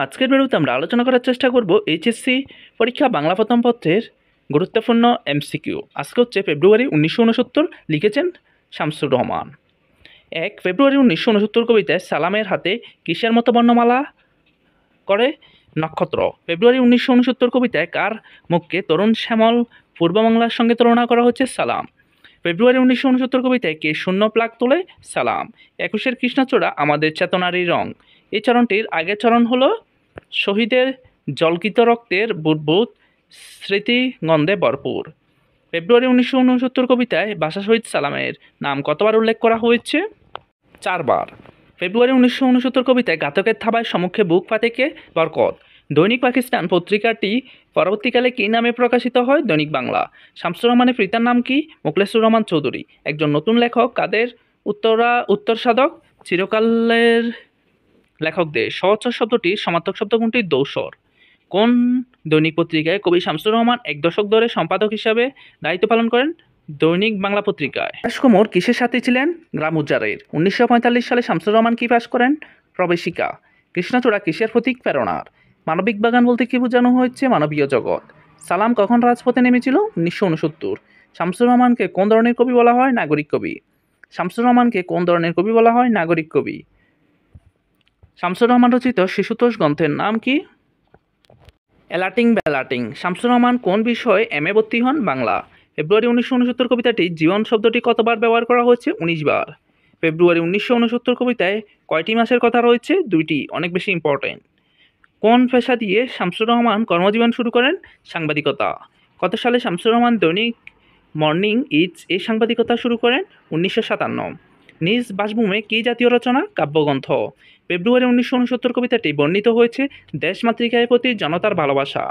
আজকের ভিডিওতে আমরা আলোচনা করার চেষ্টা করব এইচএসসি পরীক্ষা বাংলা প্রথম পত্রের গুরুত্বপূর্ণ এমসিকিউ। আজকে হচ্ছে ফেব্রুয়ারি 1969, লিখেছেন শামসুর রহমান। 1 ফেব্রুয়ারি 1969 কবিতায় সালামের হাতে কিসের মতো বর্ণমালা করে? নক্ষত্র। ফেব্রুয়ারি 1969 কবিতায় কার মুখকে তরুণ শ্যামল পূর্ব বাংলার সঙ্গে তুলনা করা হচ্ছে? সালাম। ফেব্রুয়ারি 1969 কবিতায় কে শূন্য প্লাগ তোলে? সালাম। 21 কৃষ্ণচূড়া আমাদের চেতনারই রং। এই চরণটির আগের চরণ হলো শহীদের জলকিত রক্তের বুদবুদ স্মৃতিগন্ধে ভরপুর। ফেব্রুয়ারি 1969 কবিতায় ভাষা শহীদ সালামের নাম কতবার উল্লেখ করা হয়েছে? 4 বার। ফেব্রুয়ারি 1969 কবিতায় ঘাতকের থাবায় সম্মুখে বুক ফাটে কে? বরকত। দৈনিক পাকিস্তান পত্রিকাটি পরবর্তীকালে কী নামে প্রকাশিত হয়? দৈনিক বাংলা। শামসুর রহমানের পিতার নাম কি? মোখলেসুর রহমান চৌধুরী। একজন নতুন লেখক কাদের উত্তর সাধক? চিরকালের লেখকদের। সহচর শব্দটির সমার্থক শব্দ কোনটি? দৌসর। কোন দৈনিক পত্রিকায় কবি শামসুর রহমান 1 দশক ধরে সম্পাদক হিসাবে দায়িত্ব পালন করেন? দৈনিক বাংলা পত্রিকায়। কুমোর কিসের সাথে ছিলেন? গ্রাম উজাড়ের। 1945 সালে শামসুর রহমান কি পাশ করেন? প্রবেশিকা। কৃষ্ণচূড়া কিসের প্রতীক? প্রেরণার। মানবিক বাগান বলতে কি বোঝানো হয়েছে? মানবীয় জগৎ। সালাম কখন রাজপথে নেমেছিল? 1969। শামসুর রহমানকে কোন ধরনের কবি বলা হয়? নাগরিক কবি। শামসুর রহমানকে কোন ধরনের কবি বলা হয়? নাগরিক কবি। শামসুর রহমান রচিত শিশুতোষ গ্রন্থের নাম কি? অ্যালাটিং ব্যালাটিং। শামসুর রহমান কোন বিষয়ে এমএ ভর্তি হন? বাংলা। ফেব্রুয়ারি 1969 কবিতাটি জীবন শব্দটি কতবার ব্যবহার করা হয়েছে? 19 বার। ফেব্রুয়ারি 1969 কবিতায় কয়টি মাসের কথা রয়েছে? 2টি, অনেক বেশি ইম্পর্টেন্ট। কোন পেশা দিয়ে শামসুর রহমান কর্মজীবন শুরু করেন? সাংবাদিকতা। কত সালে শামসুর রহমান দৈনিক মর্নিং ইজ এই সাংবাদিকতা শুরু করেন? 1957। নিজ বাসভূমে কি জাতীয় রচনা? কাব্যগ্রন্থ। ফেব্রুয়ারি 1969 কবিতাটি বর্ণিত হয়েছে দেশমাতৃকার প্রতি জনতার ভালোবাসা।